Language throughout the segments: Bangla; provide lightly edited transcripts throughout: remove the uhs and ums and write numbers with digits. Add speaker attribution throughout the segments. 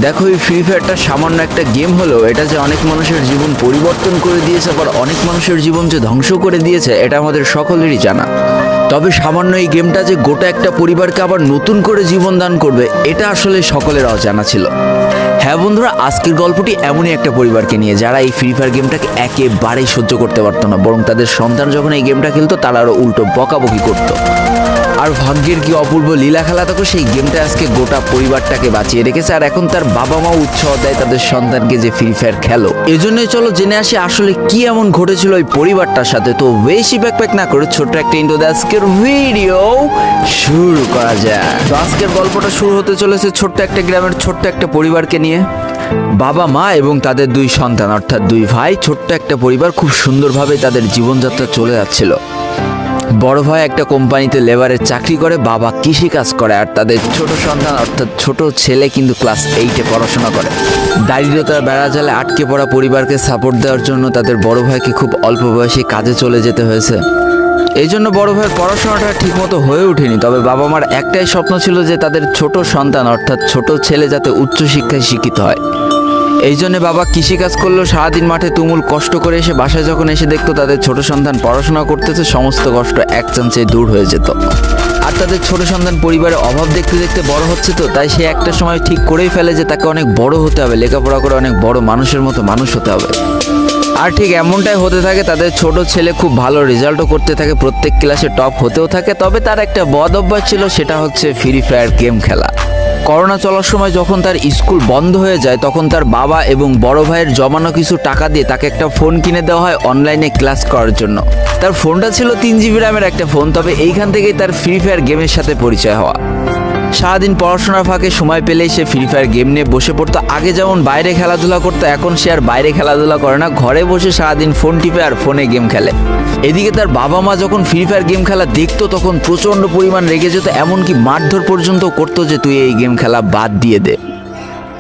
Speaker 1: দেখো, এই ফ্রি ফায়ারটা সামান্য একটা গেম হলেও এটা যে অনেক মানুষের জীবন পরিবর্তন করে দিয়েছে, আবার অনেক মানুষের জীবন যে ধ্বংস করে দিয়েছে, এটা আমাদের সকলেরই জানা। তবে সামান্য এই গেমটা যে গোটা একটা পরিবারকে আবার নতুন করে জীবন দান করবে, এটা আসলে সকলের অজানা ছিল। হ্যাঁ বন্ধুরা, আজকের গল্পটি এমনই একটা পরিবারকে নিয়ে যারা এই ফ্রি ফায়ার গেমটাকে একেবারেই সহ্য করতে পারতো না, বরং তাদের সন্তান যখন এই গেমটা খেলতো তারা আরও উল্টো বকাবকি করতো। আর ভাগ্যের কি অপূর্ব লীলা খেলা থাকো, সেই গেমটা আজকে গোটা পরিবারটাকে বাঁচিয়ে রেখেছে। আর এখন তার বাবা মা উৎসাহ দেয় তাদের সন্তানকে যে ফ্রি ফায়ার খেলো। এজন্যই চলো জেনে আসি আসলে কি এমন ঘটেছিল ওই পরিবারটার সাথে। তো বেশি প্যাক না করে ছোট্ট একটা ইন্ট্রো দিয়ে আজকের ভিডিও শুরু করা যায়। তো আজকের গল্পটা শুরু হতে চলেছে ছোট্ট একটা গ্রামের ছোট্ট একটা পরিবারকে নিয়ে। বাবা মা এবং তাদের দুই সন্তান অর্থাৎ দুই ভাই, ছোট্ট একটা পরিবার, খুব সুন্দরভাবে তাদের জীবনযাত্রা চলে যাচ্ছিল। বড় ভাই একটা কোম্পানিতে লেবারের চাকরি করে, বাবা কৃষি কাজ করে, আর তাদের ছোট সন্তান অর্থাৎ ছোট ছেলে কিন্তু ক্লাস 8-এ পড়াশোনা করে। দারিদ্রতার বেড়াজালে আটকে পড়া পরিবারকে সাপোর্ট দেওয়ার জন্য তাদের বড় ভাইকে খুব অল্প বয়সে কাজে চলে যেতে হয়েছে। এই জন্য বড় ভাইয়ের পড়াশোনাটা ঠিকমতো হয়ে ওঠেনি। তবে বাবা মার একটাই স্বপ্ন ছিল যে তাদের ছোট সন্তান অর্থাৎ ছোট ছেলে যাতে উচ্চশিক্ষায় শিক্ষিত হয়। এই জন্য বাবা কৃষিকাজ করলেও সারাদিন মাঠে তুমুল কষ্ট করে এসে বাসায় যখন এসে দেখতো তাদের ছোট সন্তান পড়াশোনা করতেছে, সমস্ত কষ্ট এক চান্সে দূর হয়ে যেত। আর তাদের ছোট সন্তান পরিবারের অভাব দেখতে দেখতে বড় হচ্ছে, তো তাই সে একটা সময় ঠিক করেই ফেলে যে তাকে অনেক বড় হতে হবে, লেখাপড়া করে অনেক বড় মানুষের মতো মানুষ হতে হবে। আর ঠিক এমনটাই হতে থাকে। তাদের ছোট ছেলে খুব ভালো রেজাল্টও করতে থাকে, প্রত্যেক ক্লাসে টপ হতেও থাকে। তবে তার একটা বদ অভ্যাস ছিল, সেটা হচ্ছে ফ্রি ফায়ার গেম খেলা। করোনা চলার সময় যখন তার স্কুল বন্ধ হয়ে যায়, তখন তার বাবা এবং বড় ভাইয়ের জমানো কিছু টাকা দিয়ে তাকে একটা ফোন কিনে দেওয়া হয় অনলাইনে ক্লাস করার জন্য। তার ফোনটা ছিল 3 GB র্যামের একটা ফোন। তবে এইখান থেকেই তার ফ্রি ফায়ার গেমের সাথে পরিচয় হওয়া। সারাদিন পড়াশোনার ফাঁকে সময় পেলেই সে ফ্রি ফায়ার গেম নিয়ে বসে পড়তো। আগে যেমন বাইরে খেলাধুলা করতো, এখন সে আর বাইরে খেলাধুলা করে না, ঘরে বসে সারাদিন ফোন টিপে আর ফোনে গেম খেলে। এদিকে তার বাবা মা যখন ফ্রি ফায়ার গেম খেলা দেখতো তখন প্রচণ্ড পরিমাণ রেগে যেত, এমনকি মারধর পর্যন্ত করতো যে তুই এই গেম খেলা বাদ দিয়ে দে।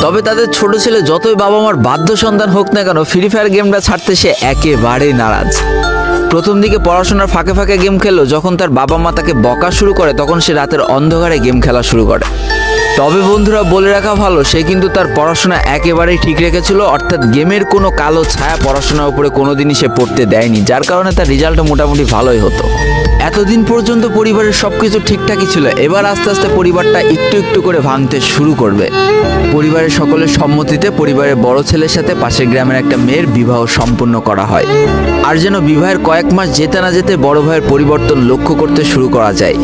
Speaker 1: তবে তাদের ছোট ছেলে যতই বাবা মার বাধ্য সন্তান হোক না কেন, ফ্রি ফায়ার গেমটা ছাড়তে সে একেবারেই নারাজ। প্রথম দিকে পড়াশোনার ফাঁকে ফাঁকে গেম খেললো, যখন তার বাবা মা তাকে বকা শুরু করে তখন সে রাতের অন্ধকারে গেম খেলা শুরু করে। তবে বন্ধুরা, বলে রাখা ভালো, সে কিন্তু তার পড়াশোনা একেবারেই ঠিক রেখেছিল, অর্থাৎ গেমের কোনো কালো ছায়া পড়াশোনার উপরে কোনোদিনই সে পড়তে দেয়নি, যার কারণে তার রেজাল্টও মোটামুটি ভালোই হতো। এতদিন পর্যন্ত পরিবারের সবকিছু ঠিকঠাকই ছিল। এবার আস্তে আস্তে পরিবারটা একটু একটু করে ভাঙতে শুরু করবে। পরিবারের সকলের সম্মতিতে পরিবারের বড় ছেলের সাথে পাশের গ্রামের একটা মেয়ের বিবাহ সম্পন্ন করা হয়। আর যেন বিবাহের কয়েক মাস যেতে না যেতে বড় ভাইয়ের পরিবর্তন লক্ষ্য করতে শুরু করা যায়।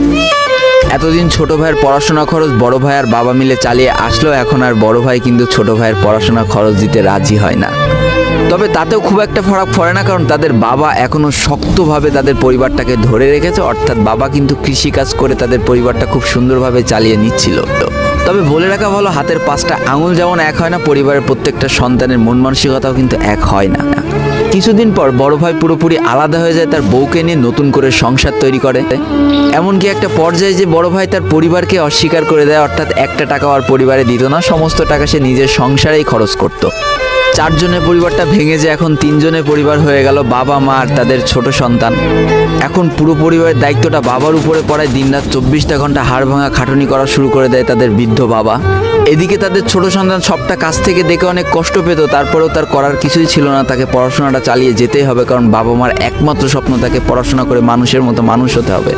Speaker 1: এতদিন ছোট ভাইয়ের পড়াশোনা খরচ বড় ভাই আর বাবা মিলে চালিয়ে আসলেও এখন আর বড় ভাই কিন্তু ছোট ভাইয়ের পড়াশোনা খরচ দিতে রাজি হয় না। তবে তাতেও খুব একটা ফারাক পড়ে না, কারণ তাদের বাবা এখনো শক্তভাবে তাদের পরিবারটাকে ধরে রেখেছে, অর্থাৎ বাবা কিন্তু কৃষিকাজ করে তাদের পরিবারটা খুব সুন্দরভাবে চালিয়ে নিচ্ছিল। তবে বলে রাখা ভালো, হাতের 5টা আঙুল যেমন এক হয় না, পরিবারের প্রত্যেকটা সন্তানের মন মানসিকতাও কিন্তু এক হয় না। কিছুদিন পর বড় ভাই পুরোপুরি আলাদা হয়ে যায়, তার বউকে নিয়ে নতুন করে সংসার তৈরি করে। এমনকি একটা পর্যায়ে যে বড় ভাই তার পরিবারকে অস্বীকার করে দেয়, অর্থাৎ একটা টাকাও আর পরিবারে দিত না, সমস্ত টাকা সে নিজের সংসারেই খরচ করত। 4 জনের পরিবারটা ভেঙে যায় এখন 3 জনের পরিবার হয়ে গেল, বাবা মা আর তাদের ছোট সন্তান। এখন পুরো পরিবারের দায়িত্বটা বাবার উপরে পড়ায়। দিনরাত 24টা ঘন্টা হাড় ভাঙা খাটুনি করা শুরু করে দেয় তাদের বৃদ্ধ বাবা। এদিকে তাদের ছোট সন্তান সবটা কাছ থেকে দেখে অনেক কষ্ট পেত, তারপরেও তার করার কিছুই ছিল না, তাকে পড়াশোনাটা চালিয়ে যেতেই হবে, কারণ বাবা মার একমাত্র স্বপ্ন তাকে পড়াশোনা করে মানুষের মতো মানুষ হতে হবে।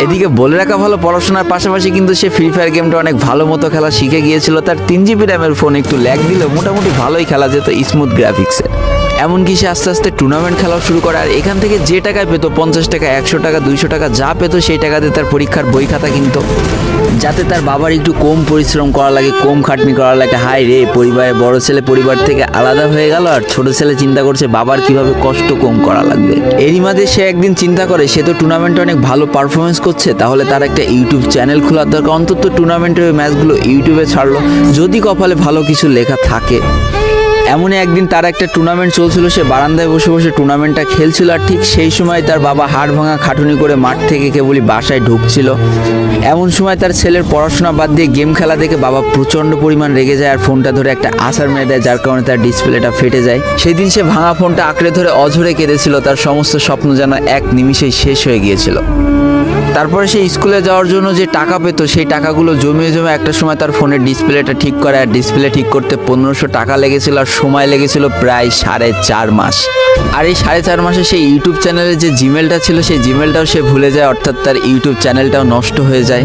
Speaker 1: এদিকে বলে রাখা ভালো, পড়াশোনার পাশাপাশি কিন্তু সে ফ্রি ফায়ার গেমটা অনেক ভালো মতো খেলা শিখে গিয়েছিল। তার 3 GB র্যামের ফোন একটু ল্যাগ দিলেও মোটামুটি ভালোই খেলা যেত স্মুথ গ্রাফিক্সে। এমনকি সে আস্তে আস্তে টুর্নামেন্ট খেলা শুরু করে। আর এখান থেকে যে টাকায় পেতো, 50 টাকা, 100 টাকা, 200 টাকা যা পেতো, সেই টাকাতে তার পরীক্ষার বই খাতা কিনতো, যাতে তার বাবার একটু কম পরিশ্রম করা লাগে, কম খাটনি করা লাগে। হাই রে, পরিবারের বড় ছেলে পরিবার থেকে আলাদা হয়ে গেল, আর ছোট ছেলে চিন্তা করছে বাবার কিভাবে কষ্ট কম করা লাগবে। এরই মাঝে সে একদিন চিন্তা করে, সে তো টুর্নামেন্টে অনেক ভালো পারফরমেন্স করছে, তাহলে তার একটা ইউটিউব চ্যানেল খোলার দরকার। অন্তত টুর্নামেন্টের ম্যাচগুলো ইউটিউবে ছাড়লো, যদি কপালে ভালো কিছু লেখা থাকে। এমনই একদিন তার একটা টুর্নামেন্ট চলছিল, সে বারান্দায় বসে বসে টুর্নামেন্টটা খেলছিল। আর ঠিক সেই সময় তার বাবা হাড় ভাঙা খাটুনি করে মাঠ থেকে কেবলই বাসায় ঢুকছিল। এমন সময় তার ছেলের পড়াশোনা বাদ দিয়ে গেম খেলা দেখে বাবা প্রচণ্ড পরিমাণ রেগে যায় আর ফোনটা ধরে একটা আছাড় মেরে দেয়, যার কারণে তার ডিসপ্লেটা ফেটে যায়। সেই দিন সে ভাঙা ফোনটা আঁকড়ে ধরে অঝরে কেঁদেছিল, তার সমস্ত স্বপ্ন যেন এক নিমিষেই শেষ হয়ে গিয়েছিল। তারপরে সে স্কুলে যাওয়ার জন্য যে টাকা পেত সেই টাকাগুলো জমিয়ে জমে একটা সময় তার ফোনের ডিসপ্লেটা ঠিক করে, আর ডিসপ্লে ঠিক করতে 1500 টাকা লেগেছিল, আর সময় লেগেছিল প্রায় 4.5 মাস। আর এই 4.5 মাসে সেই ইউটিউব চ্যানেলে যে জিমেলটা ছিল সেই জিমেলটাও সে ভুলে যায়, অর্থাৎ তার ইউটিউব চ্যানেলটাও নষ্ট হয়ে যায়।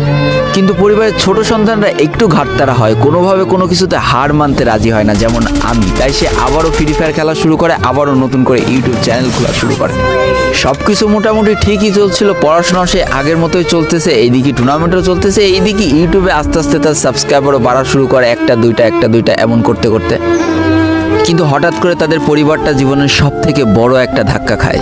Speaker 1: কিন্তু পরিবারের ছোট সন্তানরা একটু ঘাটতারা হয়, কোনোভাবে কোনো কিছুতে হার মানতে রাজি হয় না, যেমন আমি। তাই সে আবারও ফ্রি ফায়ার খেলা শুরু করে, আবারও নতুন করে ইউটিউব চ্যানেল খোলা শুরু করে। সব কিছু মোটামুটি ঠিকই চলছিল, পড়াশোনাও সে আগের মতোই চলতেছে, এইদিকে টুর্নামেন্টও চলতেছে, এইদিকে ইউটিউবে আস্তে আস্তে তার সাবস্ক্রাইবারও বাড়া শুরু করে, একটা দুইটা এমন করতে করতে। কিন্তু হঠাৎ করে তাদের পরিবারটা জীবনের সব থেকে বড় একটা ধাক্কা খায়।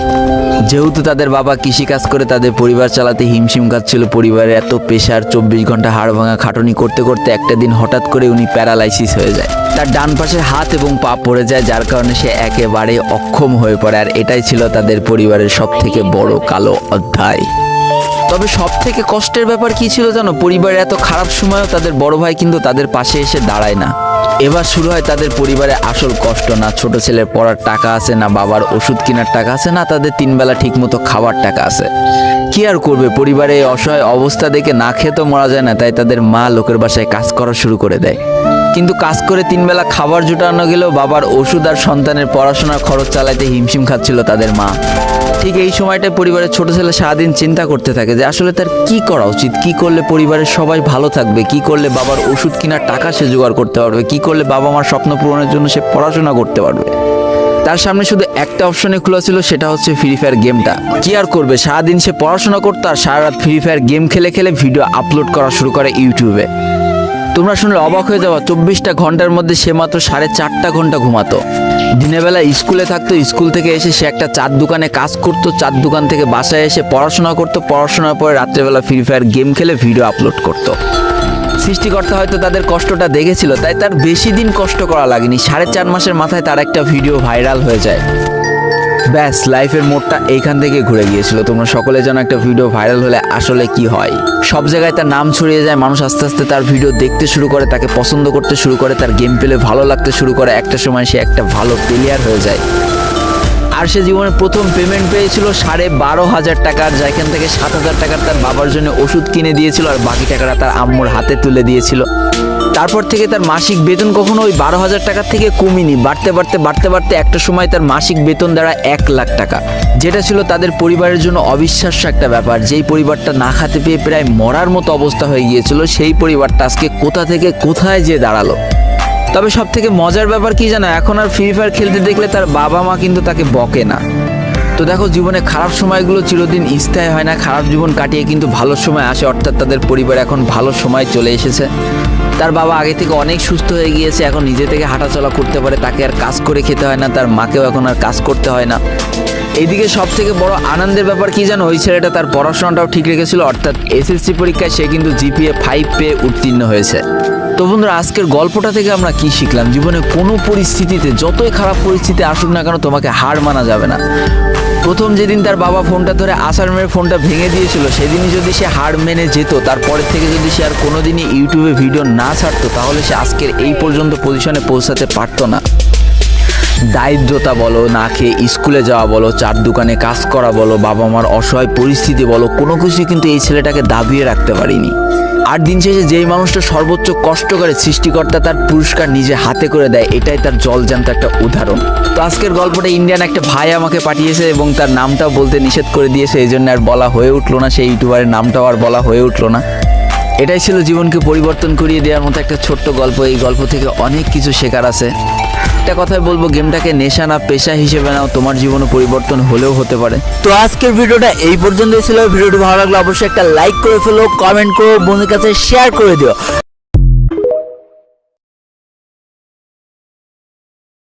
Speaker 1: যেহেতু তাদের বাবা কৃষিকাজ করে তাদের পরিবার চালাতে হিমশিম খাচ্ছিল, পরিবারের এত প্রেশার, 24 ঘন্টা হাড় ভাঙা খাটুনি করতে করতে একটা দিন হঠাৎ করে উনি প্যারালাইসিস হয়ে যায়। তার ডান পাশের হাত এবং পা পড়ে যায়, যার কারণে সে একেবারে অক্ষম হয়ে পড়ে। আর এটাই ছিল তাদের পরিবারের সব থেকে বড় কালো অধ্যায়। তবে সব থেকে কষ্টের ব্যাপার কি ছিল জানো? পরিবারের এত খারাপ সময়ও তাদের বড় ভাই কিন্তু তাদের পাশে এসে দাঁড়ায় না। এবার শুরু হয় তাদের পরিবারে আসল কষ্ট। না ছোট ছেলের পড়ার টাকা আছে, না বাবার ওষুধ কেনার টাকা আছে, না তাদের 3 বেলা ঠিক মতো খাবার টাকা আছে। কি আর করবে, পরিবারে এই অসহায় অবস্থা দেখে না খেয়ে তো মরা যায় না, তাই তাদের মা লোকের বাসায় কাজ করা শুরু করে দেয়। কিন্তু কাজ করে 3 বেলা খাবার জোটানো গেলেও বাবার ওষুধ আর সন্তানের পড়াশোনার খরচ চালাইতে হিমশিম খাচ্ছিল তাদের মা। ঠিক এই সময়টায় পরিবারের ছোট ছেলে সারাদিন চিন্তা করতে থাকে যে আসলে তার কি করা উচিত, কি করলে পরিবারের সবাই ভালো থাকবে, কি করলে বাবার ওষুধ কেনার টাকা সে জোগাড় করতে পারবে, কি করলে বাবা মার স্বপ্ন পূরণের জন্য সে পড়াশোনা করতে পারবে। তার সামনে শুধু একটা অপশনে খোলা ছিল, সেটা হচ্ছে ফ্রি ফায়ার গেমটা। কি আর করবে, সারাদিন সে পড়াশোনা করতো আর সারা রাত ফ্রি ফায়ার গেম খেলে খেলে ভিডিও আপলোড করা শুরু করে ইউটিউবে। তোমরা শুনলে অবাক হয়ে যাওয়া, 24টা ঘন্টার মধ্যে সে মাত্র 4.5 ঘন্টা ঘুমাতো। দিনের বেলা স্কুলে থাকতো, স্কুল থেকে এসে সে একটা চার দোকানে কাজ করতো, চার দোকান থেকে বাসায় এসে পড়াশোনা করতো, পড়াশোনার পরে রাত্রেবেলা ফ্রি ফায়ার গেম খেলে ভিডিও আপলোড করতো। সৃষ্টিকর্তা হয়তো তাদের কষ্টটা দেখেছিল, তাই তার বেশি দিন কষ্ট করা লাগেনি। 4.5 মাসের মাথায় তার একটা ভিডিও ভাইরাল হয়ে যায়। ব্যাস, লাইফের মোড়টা এইখান থেকে ঘুরে গিয়েছিল। তোমরা সকলে জানো একটা ভিডিও ভাইরাল হলে আসলে কি হয়। সব জায়গায় তার নাম ছড়িয়ে যায়, মানুষ আস্তে আস্তে তার ভিডিও দেখতে শুরু করে, তাকে পছন্দ করতে শুরু করে, তার গেম প্লে ভালো লাগতে শুরু করে। একটা সময় সে একটা ভালো প্লেয়ার হয়ে যায়। আর সে জীবনে প্রথম পেমেন্ট পেয়েছিল 12,500 টাকার, যেখান থেকে 7,000 টাকার তার বাবার জন্য ওষুধ কিনে দিয়েছিল, আর বাকি টাকাটা তার আম্মুর হাতে তুলে দিয়েছিল। তারপর থেকে তার মাসিক বেতন কখনো ওই 12,000 টাকার থেকে কমেনি, বাড়তে বাড়তে বাড়তে বাড়তে একটা সময় তার মাসিক বেতন দাঁড়ায় 1 লাখ টাকা, যেটা ছিল তাদের পরিবারের জন্য অবিশ্বাস্য একটা ব্যাপার। যেই পরিবারটা না খেতে পেয়ে প্রায় মরার মতো অবস্থা হয়ে গিয়েছিল, সেই পরিবারটা আজকে কোথা থেকে কোথায় যেয়ে দাঁড়ালো। তবে সব থেকে মজার ব্যাপার কি জানো, এখন আর ফ্রি ফায়ার খেলতে দেখলে তার বাবা মা কিন্তু তাকে বকে না। তো দেখো, জীবনে খারাপ সময়গুলো চিরদিন স্থায়ী হয় না, খারাপ জীবন কাটিয়ে কিন্তু ভালো সময় আসে। অর্থাৎ তাদের পরিবার এখন ভালো সময় চলে এসেছে। তার বাবা আগে থেকে অনেক সুস্থ হয়ে গিয়েছে, এখন নিজে থেকে হাঁটাচলা করতে পারে, তাকে আর কাজ করে খেতে হয় না, তার মাকেও এখন আর কাজ করতে হয় না। এইদিকে সব থেকে বড় আনন্দের ব্যাপার কি জানো, ওই ছেলেটা তার পড়াশোনাটাও ঠিক রেখেছিল। অর্থাৎ SSC পরীক্ষায় সে কিন্তু GPA 5 পেয়ে উত্তীর্ণ হয়েছে। তো বন্ধুরা, আজকের গল্পটা থেকে আমরা কি শিখলাম? জীবনে কোনো পরিস্থিতিতে, যতই খারাপ পরিস্থিতি আসুক না কেন, তোমাকে হার মানা যাবে না। প্রথম যেদিন তার বাবা ফোনটা ধরে আসার মেরে ফোনটা ভেঙে দিয়েছিল, সেদিনই যদি সে হার মেনে যেত, তারপরের থেকে যদি সে আর কোনোদিনই ইউটিউবে ভিডিও না ছাড়তো, তাহলে সে আজকের এই পর্যন্ত পজিশনে পৌঁছাতে পারতো না। দারিদ্রতা বলো, না খেয়ে স্কুলে যাওয়া বলো, চার দোকানে কাজ করা বলো, বাবা মার অসহায় পরিস্থিতি বলো, কোনো কিছু কিন্তু এই ছেলেটাকে দাবিয়ে রাখতে পারিনি। আর দিন শেষে যেই মানুষটা সর্বোচ্চ কষ্ট করে, সৃষ্টিকর্তা তার পুরস্কার নিজে হাতে করে দেয়, এটাই তার জলজান্ত একটা উদাহরণ। তো আজকের গল্পটা ইন্ডিয়ান একটা ভাই আমাকে পাঠিয়েছে এবং তার নামটাও বলতে নিষেধ করে দিয়েছে, এই জন্য আর বলা হয়ে উঠলো না, সেই ইউটিউবারের নামটাও আর বলা হয়ে উঠলো না। এটাই ছিল জীবনকে পরিবর্তন করিয়ে দেওয়ার মতো একটা ছোট্ট গল্প। এই গল্প থেকে অনেক কিছু শেখার আছে। একটা কথাই বলবো, গেমটাকে নেশা না পেশা হিসেবে নাও, তোমার জীবনে পরিবর্তন হলেও হতে পারে। তো আজকের ভিডিওটা এই পর্যন্তই ছিল। ভিডিওটি ভালো লাগলে অবশ্যই একটা লাইক করে ফেলো, কমেন্ট করো, বন্ধুদের কাছে শেয়ার করে দিও।